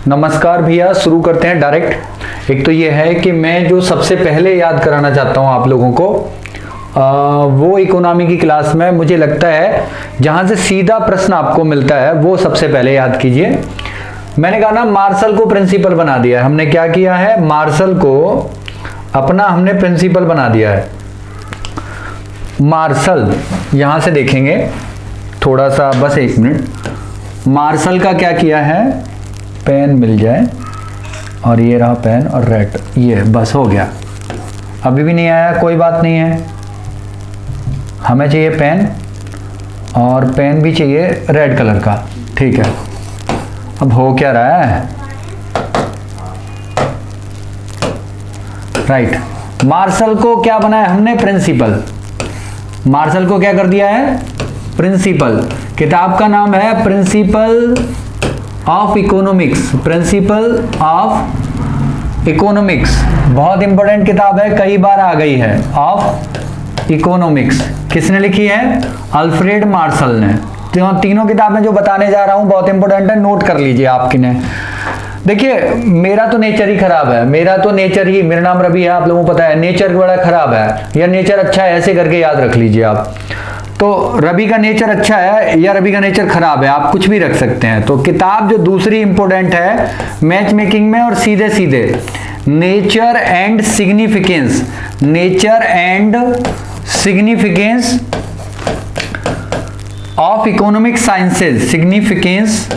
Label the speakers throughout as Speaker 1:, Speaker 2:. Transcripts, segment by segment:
Speaker 1: नमस्कार भैया, शुरू करते हैं डायरेक्ट। एक तो ये है कि मैं जो सबसे पहले याद कराना चाहता हूँ आप लोगों को, वो इकोनॉमी की क्लास में मुझे लगता है जहाँ से सीधा प्रश्न आपको मिलता है वो सबसे पहले याद कीजिए। मैंने कहा ना, मार्शल को प्रिंसिपल बना दिया है। हमने क्या किया है, मार्शल को अपना हमने प्रिंसिपल बना दिया है। मार्शल यहाँ से देखेंगे थोड़ा सा, बस एक मिनट। मार्शल का क्या किया है, पेन मिल जाए, और ये रहा पेन और रेड, ये बस हो गया। अभी भी नहीं आया, कोई बात नहीं है, हमें चाहिए पेन, और पेन भी चाहिए रेड कलर का, ठीक है। अब हो क्या रहा है, राइट। मार्शल को क्या बनाया हमने, प्रिंसिपल। मार्शल को क्या कर दिया है, प्रिंसिपल। किताब का नाम है principle of economics. Principle of economics बहुत इंपॉर्टेंट किताब है, कई बार आ गई है। ऑफ इकोनॉमिक्स किसने लिखी है, अल्फ्रेड मार्शल ने। तीनों किताबें जो बताने जा रहा हूं बहुत इंपॉर्टेंट है, नोट कर लीजिए आपकी ने। देखिए, मेरा तो नेचर ही खराब है, मेरा नाम रवि है, आप लोगों को पता है। नेचर बड़ा खराब है या नेचर अच्छा है, ऐसे करके याद रख लीजिए आप। तो रवि का नेचर अच्छा है या रवि का नेचर खराब है, आप कुछ भी रख सकते हैं। तो किताब जो दूसरी इंपॉर्टेंट है मैच मेकिंग में, और सीधे सीधे nature and significance. Nature and significance of economic sciences. Significance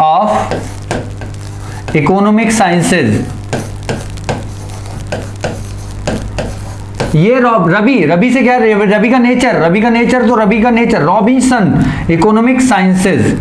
Speaker 1: of economic sciences. ये रवि से क्या, रवि का नेचर रॉबिन्सन इकोनॉमिक साइंसेज।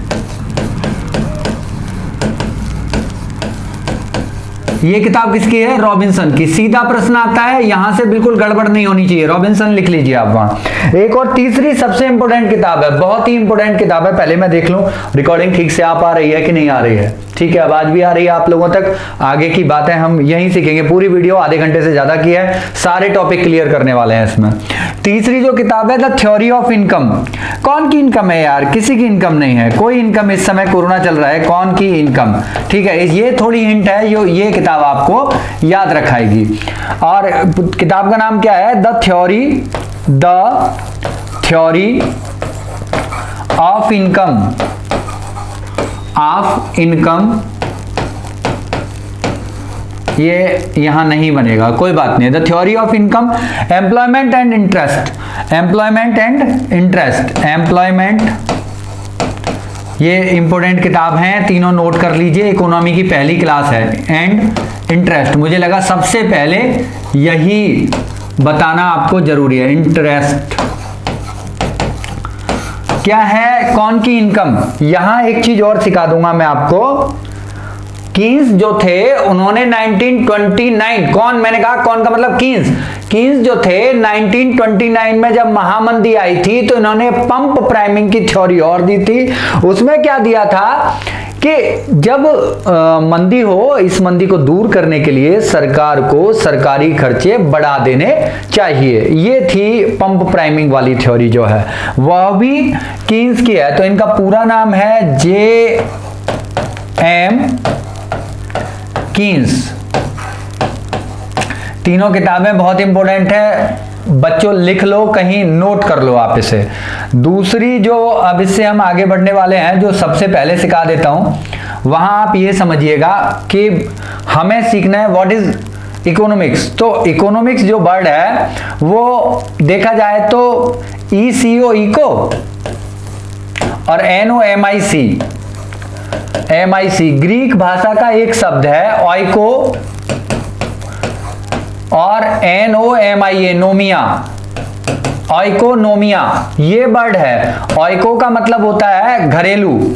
Speaker 1: ये किताब किसकी है, रॉबिन्सन की। सीधा प्रश्न आता है, यहां से बिल्कुल गड़बड़ नहीं होनी चाहिए, रॉबिन्सन लिख लीजिए आप वहां। एक और तीसरी सबसे इंपॉर्टेंट किताब है, बहुत ही इंपॉर्टेंट किताब है। पहले मैं देख लूं रिकॉर्डिंग ठीक से आ पा रही है कि नहीं आ रही है। ठीक है, आवाज भी आ रही है आप लोगों तक। आगे की बातें हम यहीं सीखेंगे। पूरी वीडियो आधे घंटे से ज्यादा की है, सारे टॉपिक क्लियर करने वाले हैं इसमें। तीसरी जो किताब है, द थ्योरी ऑफ इनकम। कौन की इनकम है यार, किसी की इनकम नहीं है, कोई इनकम। इस समय कोरोना चल रहा है, कौन की इनकम, ठीक है। ये थोड़ी हिंट है, ये किताब आपको याद रखाएगी। और किताब का नाम क्या है, द थ्योरी ऑफ इनकम। ये यहां नहीं बनेगा, कोई बात नहीं। The theory of income, employment and interest. ये इंपॉर्टेंट किताब है, तीनों नोट कर लीजिए। इकोनॉमी की पहली क्लास है। एंड इंटरेस्ट, मुझे लगा सबसे पहले यही बताना आपको जरूरी है। इंटरेस्ट क्या है, कौन की इनकम। यहां एक चीज और सिखा दूंगा मैं आपको। कीन्स जो थे उन्होंने 1929, कौन, मैंने कहा कौन का मतलब कीन्स जो थे 1929 में जब महामंदी आई थी तो इन्होंने पंप प्राइमिंग की थ्योरी और दी थी। उसमें क्या दिया था कि जब मंदी हो, इस मंदी को दूर करने के लिए सरकार को सरकारी खर्चे बढ़ा देने चाहिए। ये थी पंप प्राइमिंग वाली थ्योरी जो है, वह भी कीन्स की है। तो इनका पूरा नाम है J.M. कीन्स। तीनों किताबें बहुत इंपॉर्टेंट है, बच्चों लिख लो, कहीं नोट कर लो आप इसे। दूसरी जो अब इससे हम आगे बढ़ने वाले हैं, जो सबसे पहले सिखा देता हूं, वहां आप ये समझिएगा कि हमें सीखना है व्हाट इज इकोनॉमिक्स। तो इकोनॉमिक्स जो वर्ड है वो देखा जाए तो ECO इको और NOMIC ग्रीक भाषा का एक शब्द है, ऑइको, और NOMIA नोमिया, ऑइकोनोमिया ये वर्ड है। ऑइको का मतलब होता है घरेलू,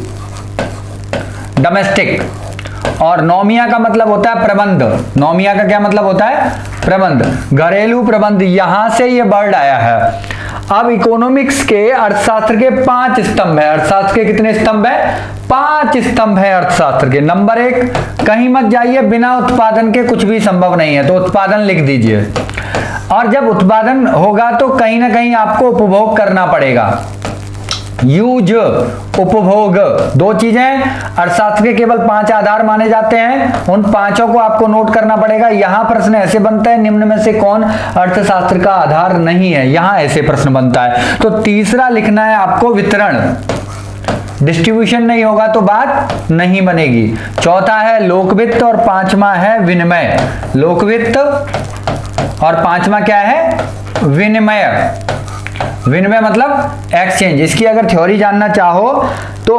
Speaker 1: डोमेस्टिक, और नोमिया का मतलब होता है प्रबंध। नोमिया का क्या मतलब होता है, प्रबंध, घरेलू प्रबंध, यहां से ये वर्ड आया है। अब इकोनॉमिक्स के, अर्थशास्त्र के 5 स्तंभ है। अर्थशास्त्र के कितने स्तंभ है, 5 स्तंभ है अर्थशास्त्र के। नंबर 1, कहीं मत जाइए, बिना उत्पादन के कुछ भी संभव नहीं है, तो उत्पादन लिख दीजिए। और जब उत्पादन होगा तो कहीं ना कहीं आपको उपभोग करना पड़ेगा। यूज उपभोग, दो चीजें। अर्थशास्त्र के केवल 5 आधार माने जाते हैं, उन पांचों को आपको नोट करना पड़ेगा। यहां प्रश्न ऐसे बनता है, निम्न में से कौन अर्थशास्त्र का आधार नहीं है, यहां ऐसे प्रश्न बनता है। तो तीसरा लिखना है आपको वितरण, डिस्ट्रीब्यूशन नहीं होगा तो बात नहीं बनेगी। चौथा है लोकवित्त और पांचवा है विनिमय। लोकवित्त और पांचवा क्या है, विनिमय। विनिमय मतलब एक्सचेंज। इसकी अगर थ्योरी जानना चाहो तो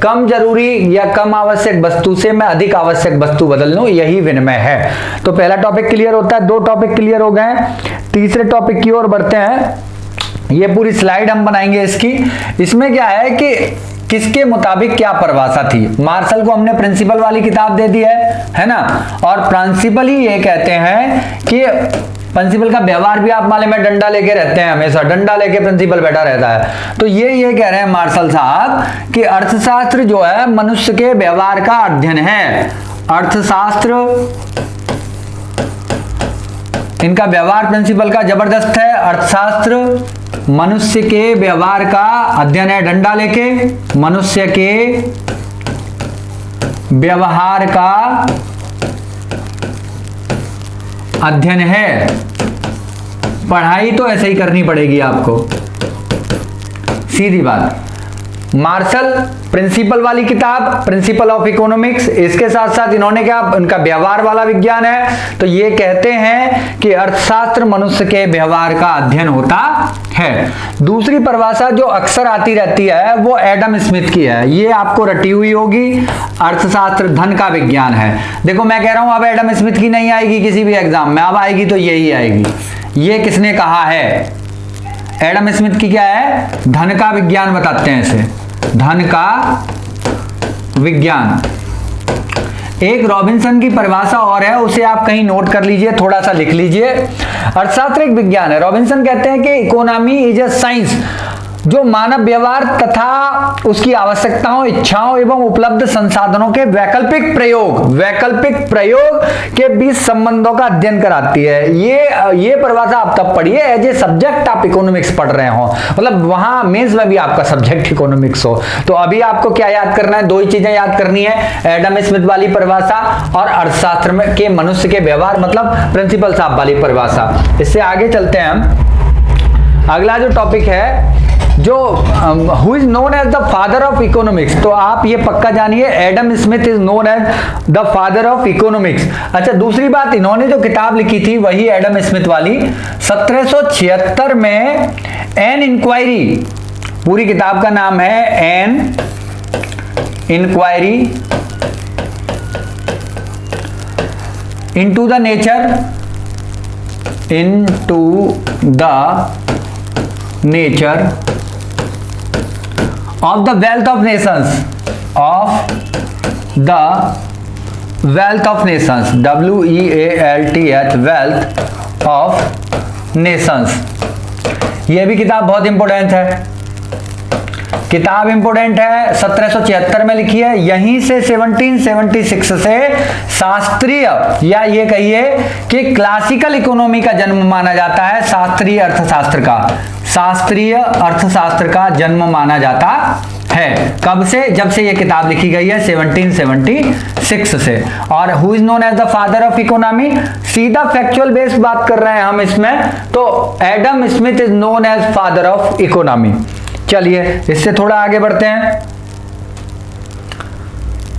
Speaker 1: कम जरूरी या कम आवश्यक वस्तु से मैं अधिक आवश्यक वस्तु बदल लूं, यही विनिमय है। तो पहला टॉपिक क्लियर होता है, 2 टॉपिक क्लियर हो गए। तीसरे टॉपिक की ओर बढ़ते हैं। ये पूरी स्लाइड हम बनाएंगे इसकी। इसमें क्या है कि किसके मुताबिक क्या परिभाषा थी। मार्शल को हमने प्रिंसिपल वाली किताब दे दी है ना, और प्रिंसिपल ही ये कहते हैं कि प्रिंसिपल का व्यवहार भी आप माले में डंडा लेके रहते हैं, हमेशा डंडा लेके प्रिंसिपल बैठा रहता है। तो ये कह रहे हैं मार्शल साहब कि अर्थशास्त्र जो है मनुष्य के व्यवहार का अध्ययन है। अर्थशास्त्र, इनका व्यवहार प्रिंसिपल का जबरदस्त है। अर्थशास्त्र मनुष्य के व्यवहार का अध्ययन है, डंडा लेके मनुष्य के व्यवहार का अध्ययन है। पढ़ाई तो ऐसे ही करनी पड़ेगी आपको, सीधी बात। मार्शल प्रिंसिपल वाली किताब, प्रिंसिपल ऑफ इकोनॉमिक्स, इसके साथ साथ इन्होंने क्या, उनका व्यवहार वाला विज्ञान है। तो ये कहते हैं कि अर्थशास्त्र मनुष्य के व्यवहार का अध्ययन होता है। दूसरी परिभाषा जो अक्सर आती रहती है वो एडम स्मिथ की है, ये आपको रटी हुई होगी। अर्थशास्त्र धन का विज्ञान है। देखो मैं कह रहा हूं अब एडम स्मिथ की नहीं आएगी किसी भी एग्जाम में, अब आएगी तो यही आएगी। ये किसने कहा है, एडम स्मिथ की क्या है, धन का विज्ञान बताते हैं इसे, धन का विज्ञान। एक रॉबिन्सन की परिभाषा और है, उसे आप कहीं नोट कर लीजिए, थोड़ा सा लिख लीजिए। अर्थशास्त्र एक विज्ञान है। रॉबिन्सन कहते हैं कि इकोनॉमी इज अ साइंस जो मानव व्यवहार तथा उसकी आवश्यकताओं, इच्छाओं एवं उपलब्ध संसाधनों के वैकल्पिक प्रयोग के बीच संबंधों का अध्ययन कराती है। ये परिभाषा आप तब पढ़िए एज ए सब्जेक्ट आप इकोनॉमिक्स पढ़ रहे हो, मतलब वहां मेंस में भी आपका सब्जेक्ट इकोनॉमिक्स हो। तो अभी आपको क्या याद करना है, 2 ही चीजें याद करनी है, एडम स्मिथ वाली परिभाषा और अर्थशास्त्र में के मनुष्य के व्यवहार मतलब प्रिंसिपल साहब वाली परिभाषा। इससे आगे चलते हैं हम। अगला जो टॉपिक है जो who is known as the father of economics, तो आप ये पक्का जानिए Adam Smith is known as the father of economics. अच्छा, दूसरी बात, इन्होंने जो किताब लिखी थी वही एडम स्मिथ वाली 1776 में एन इंक्वायरी, पूरी किताब का नाम है an inquiry into the nature of the wealth of nations, WEALTH, wealth of nations। ये भी किताब बहुत इंपोर्टेंट है, किताब इंपोर्टेंट है, 1776 में लिखी है। यहीं से 1776 से शास्त्रीय या ये कहिए कि क्लासिकल इकोनॉमी का जन्म माना जाता है। शास्त्रीय अर्थशास्त्र का जन्म माना जाता है। कब से, जब से ये किताब लिखी गई है 1776 से। और who is known as the father of economy, सीधा फैक्चुअल बेस्ड बात कर रहे हैं हम इसमें, तो Adam Smith is known as father of economy. चलिए इससे थोड़ा आगे बढ़ते हैं।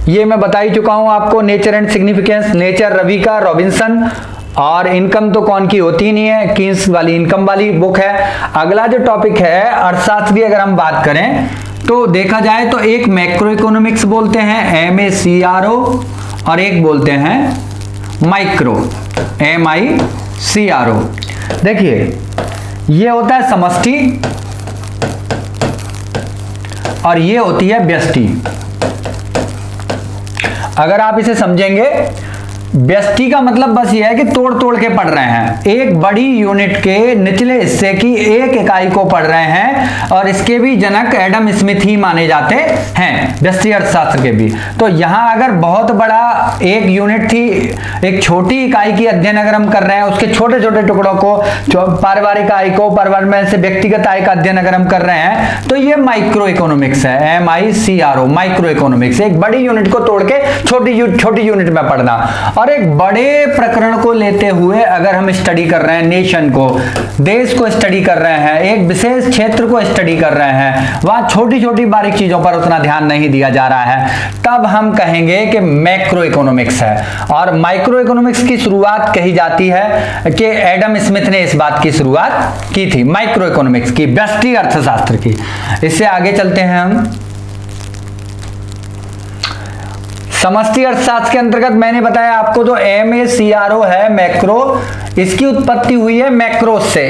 Speaker 1: ये मैं बता ही चुका हूं आपको, nature and significance, nature Ravi का, रॉबिन्सन, और इनकम तो कौन की होती नहीं है, कीन्स वाली इनकम वाली बुक है। अगला जो टॉपिक है अर्थशास्त्र की अगर हम बात करें तो देखा जाए तो एक मैक्रो इकोनॉमिक्स बोलते हैं MACRO और एक बोलते हैं माइक्रो MICRO। देखिए ये होता है समष्टि और ये होती है व्यष्टि। अगर आप इसे समझेंगे व्यष्टि का मतलब बस ये है कि तोड़ तोड़ के पढ़ रहे हैं, एक बड़ी यूनिट के निचले हिस्से की एक इकाई को पढ़ रहे हैं, और इसके भी जनक एडम स्मिथ ही माने जाते हैं, व्यष्टि अर्थशास्त्र के भी। तो यहां अगर बहुत बड़ा एक यूनिट थी, एक छोटी इकाई की अध्ययन अगर हम कर रहे हैं, उसके छोटे छोटे टुकड़ों को, पारिवारिक आय को, परिवार में से व्यक्तिगत आय का अध्ययन अगर हम कर रहे हैं, तो ये माइक्रो इकोनॉमिक्स है, MICRO, माइक्रो इकोनॉमिक्स। एक बड़ी यूनिट को तोड़ के छोटी यूनिट में पढ़ना। और एक बड़े प्रकरण को लेते हुए अगर हम स्टडी कर रहे हैं, नेशन को, देश को स्टडी कर रहे हैं, एक विशेष क्षेत्र को स्टडी कर रहे हैं, वहां छोटी छोटी बारीक चीजों पर उतना ध्यान नहीं दिया जा रहा है, तब हम कहेंगे कि मैक्रो इकोनॉमिक्स है। और माइक्रो इकोनॉमिक्स की शुरुआत कही जाती है कि एडम स्मिथ ने इस बात की शुरुआत की थी, माइक्रो इकोनॉमिक्स की, व्यष्टि अर्थशास्त्र की। इससे आगे चलते हैं हम। समष्टि अर्थशास्त्र के अंतर्गत मैंने बताया आपको, जो MACRO है, मैक्रो, इसकी उत्पत्ति हुई है मैक्रोस से,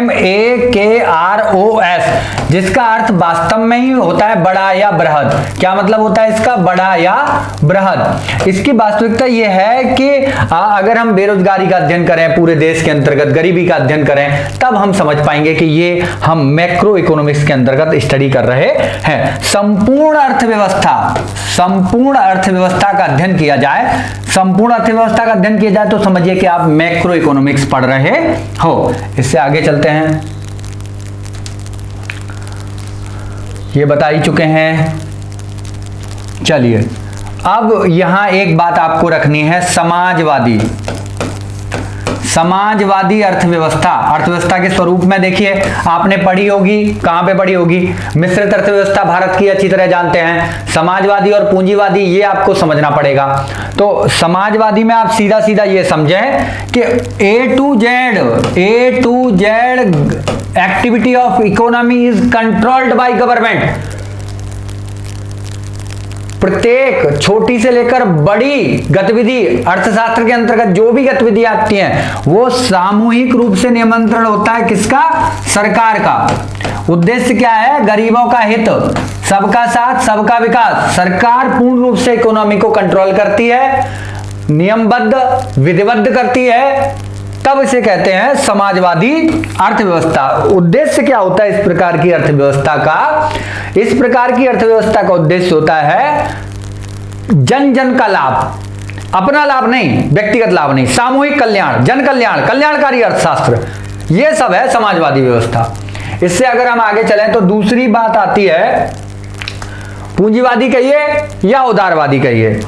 Speaker 1: MAKROS, जिसका अर्थ वास्तव में ही होता है बड़ा या बृहद। क्या मतलब होता है इसका? बड़ा या बृहद। इसकी वास्तविकता यह है कि अगर हम बेरोजगारी का अध्ययन करें पूरे देश के अंतर्गत, गरीबी का अध्ययन करें, तब हम समझ पाएंगे कि ये हम मैक्रो इकोनॉमिक्स के अंतर्गत स्टडी कर रहे हैं। संपूर्ण अर्थव्यवस्था का अध्ययन किया जाए, संपूर्ण अर्थव्यवस्था का अध्ययन किया जाए, तो समझिए कि आप मैक्रो इकोनॉमिक्स पढ़ रहे हो। इससे आगे चलते हैं। ये बता ही चुके हैं। चलिए अब यहां एक बात आपको रखनी है, समाजवादी अर्थव्यवस्था के स्वरूप में देखिए आपने पढ़ी होगी, कहां पे पढ़ी होगी? मिश्रित अर्थव्यवस्था भारत की अच्छी तरह जानते हैं। समाजवादी और पूंजीवादी ये आपको समझना पड़ेगा। तो समाजवादी में आप सीधा सीधा ये समझें कि A to Z activity of economy is controlled by government. प्रत्येक छोटी से लेकर बड़ी गतिविधि, अर्थशास्त्र के अंतर्गत जो भी गतिविधि आती हैं, वो सामूहिक रूप से नियंत्रण होता है किसका? सरकार का। उद्देश्य क्या है? गरीबों का हित, सबका साथ सबका विकास। सरकार पूर्ण रूप से इकोनॉमी को कंट्रोल करती है, नियमबद्ध, विधिबद्ध करती है, तब इसे कहते हैं समाजवादी अर्थव्यवस्था। उद्देश्य क्या होता है इस प्रकार की अर्थव्यवस्था का? इस प्रकार की अर्थव्यवस्था का उद्देश्य होता है जन जन का लाभ, अपना लाभ नहीं, व्यक्तिगत लाभ नहीं, सामूहिक कल्याण, जन कल्याण, कल्याणकारी अर्थशास्त्र, यह सब है समाजवादी व्यवस्था। इससे अगर हम आगे चलें तो दूसरी बात आती है, पूंजीवादी कहिए या उदारवादी कहिए,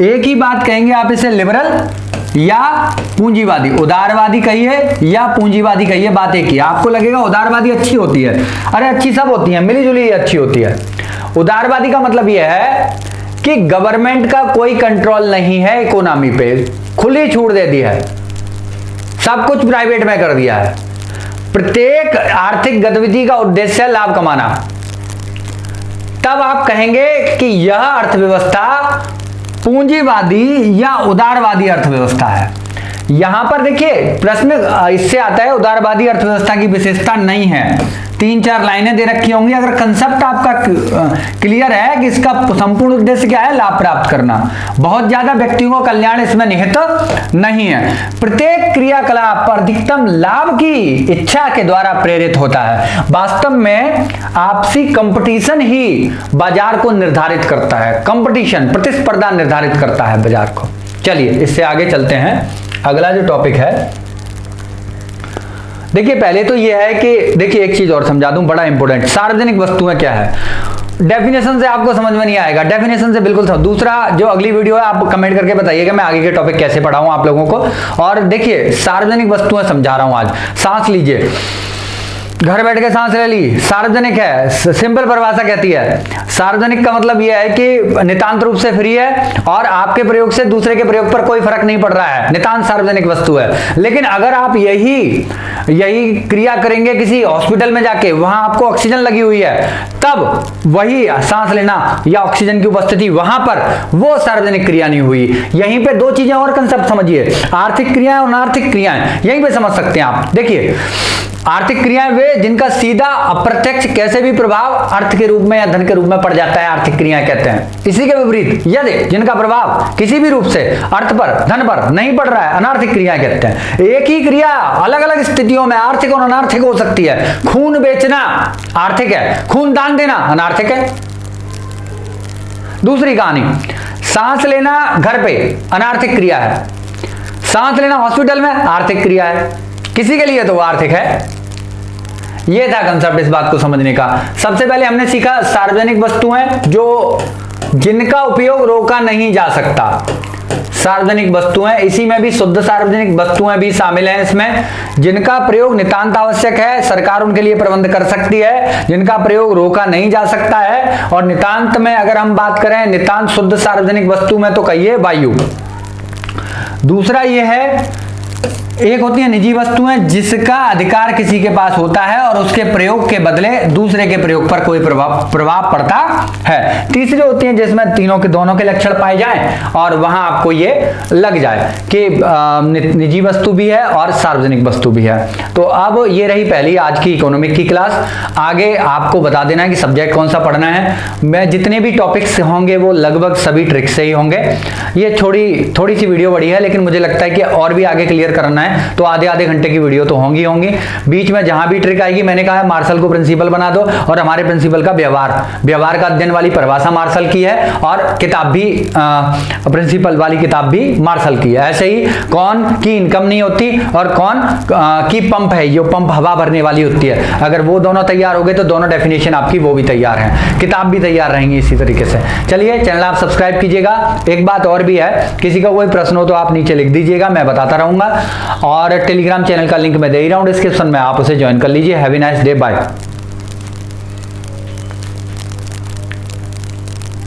Speaker 1: एक ही बात कहेंगे आप इसे, लिबरल या पूंजीवादी। उदारवादी कहिए या पूंजीवादी कहिए, बात एक ही। आपको लगेगा उदारवादी अच्छी होती है, अरे अच्छी सब होती है, मिली जुली अच्छी होती है। उदारवादी का मतलब यह है कि गवर्नमेंट का कोई कंट्रोल नहीं है इकोनॉमी पे, खुली छूट दे दी है, सब कुछ प्राइवेट में कर दिया है। प्रत्येक आर्थिक गतिविधि का उद्देश्य है लाभ कमाना। तब आप कहेंगे कि यह अर्थव्यवस्था पूंजीवादी या उदारवादी अर्थव्यवस्था है। यहां पर देखिए प्रश्न इससे आता है, उदारवादी अर्थव्यवस्था की विशेषता नहीं है। 3-4 लाइनें दे रखी होंगी। अगर कंसेप्ट आपका क्लियर है कि इसका संपूर्ण उद्देश्य क्या है, लाभ प्राप्त करना, बहुत ज्यादा व्यक्तियों का कल्याण इसमें निहित नहीं है, प्रत्येक क्रियाकलाप अधिकतम लाभ की इच्छा के द्वारा प्रेरित होता है। वास्तव में आपसी कंपटीशन ही बाजार को निर्धारित करता है, कंपटीशन, प्रतिस्पर्धा निर्धारित करता है बाजार को। चलिए इससे आगे चलते हैं। अगला जो टॉपिक है, देखिए पहले तो यह है कि देखिए एक चीज और समझा दूं, बड़ा इंपॉर्टेंट, सार्वजनिक वस्तुएं क्या है। डेफिनेशन से आपको समझ में नहीं आएगा, डेफिनेशन से बिल्कुल समझ। दूसरा जो अगली वीडियो है आप कमेंट करके बताइएगा मैं आगे के टॉपिक कैसे पढ़ाऊं आप लोगों को। और देखिए सार्वजनिक वस्तुएं समझा रहा हूं आज। सांस लीजिए, घर बैठ के सांस ले ली, सार्वजनिक है, सिंपल परिभाषा कहती है। सार्वजनिक का मतलब यह है कि नितांत रूप से फ्री है और आपके प्रयोग से दूसरे के प्रयोग पर कोई फर्क नहीं पड़ रहा है, नितांत सार्वजनिक वस्तु है। लेकिन अगर आप यही क्रिया करेंगे किसी हॉस्पिटल में जाके, वहां आपको ऑक्सीजन लगी हुई है, तब वही सांस लेना या ऑक्सीजन की उपस्थिति वहां पर, वो सार्वजनिक क्रिया नहीं हुई। यहीं पे दो चीजें और कंसेप्ट समझिए, आर्थिक क्रियाएं और अनार्थिक क्रियाएं, यहीं पे समझ सकते हैं आप। देखिए आर्थिक क्रियाएं वे वे जिनका सीधा अप्रत्यक्ष कैसे भी प्रभाव अर्थ के रूप में या धन के रूप में पड़ जाता है, आर्थिक क्रियाएं कहते हैं। इसी के विपरीत यदि जिनका प्रभाव किसी भी रूप से अर्थ पर, धन पर नहीं पड़ रहा है, अनार्थिक क्रियाएं कहते हैं। एक ही क्रिया अलग अलग स्थितियों में आर्थिक और अनार्थिक हो सकती है। खून बेचना आर्थिक है, खून दान देना अनार्थिक है। दूसरी कहानी, सांस लेना घर पे अनार्थिक क्रिया है, सांस लेना हॉस्पिटल में आर्थिक क्रिया है। किसी के लिए तो वो आर्थिक है। ये था कंसेप्ट इस बात को समझने का। सबसे पहले हमने सीखा सार्वजनिक वस्तुएं जो जिनका उपयोग रोका नहीं जा सकता, सार्वजनिक वस्तुएं, इसी में भी शुद्ध सार्वजनिक वस्तुएं भी शामिल हैं इसमें, जिनका प्रयोग नितांत आवश्यक है, सरकार उनके लिए प्रबंध कर सकती है, जिनका प्रयोग रोका नहीं जा सकता है। और नितांत में अगर हम बात करें, नितांत शुद्ध सार्वजनिक वस्तु में तो कहिए वायु। दूसरा ये है, एक होती है निजी वस्तुएं जिसका अधिकार किसी के पास होता है और उसके प्रयोग के बदले दूसरे के प्रयोग पर कोई प्रभाव पड़ता है। तीसरी होती है जिसमें दोनों के लक्षण पाए जाएं और वहां आपको ये लग जाए कि निजी वस्तु भी है और सार्वजनिक वस्तु भी है। तो अब ये रही पहली आज की इकोनॉमिक की क्लास। आगे आपको बता देना है कि सब्जेक्ट कौन सा पढ़ना है। मैं जितने भी टॉपिक्स होंगे वो लगभग सभी ट्रिक्स से ही होंगे। ये थोड़ी सी वीडियो बड़ी है, लेकिन मुझे लगता है कि और भी आगे क्लियर करना है तो आधे घंटे की वीडियो तो होंगी। बीच में जहां भी ट्रिक आएगी, मैंने कहा मार्शल को प्रिंसिपल बना दो, और हमारे प्रिंसिपल का व्यवहार का अध्ययन वाली परिभाषा मार्शल की है, और किताब भी प्रिंसिपल वाली किताब भी मार्शल की है। ऐसे ही कौन की इनकम नहीं होती और कौन की पंप है, जो पंप हवा भरने वाली होती है। अगर वो दोनों तैयार हो गए तो दोनों डेफिनेशन आपकी वो भी तैयार है, किताब भी तैयार रहेंगी इसी तरीके से। चलिए, चैनल आप सब्सक्राइब कीजिएगा। एक बात और भी है, किसी का कोई प्रश्न हो तो आप नीचे लिख दीजिएगा, मैं बताता रहूंगा। और टेलीग्राम चैनल का लिंक मैं दे ही रहा हूं डिस्क्रिप्शन में, आप उसे ज्वाइन कर लीजिए। Have a nice day, bye.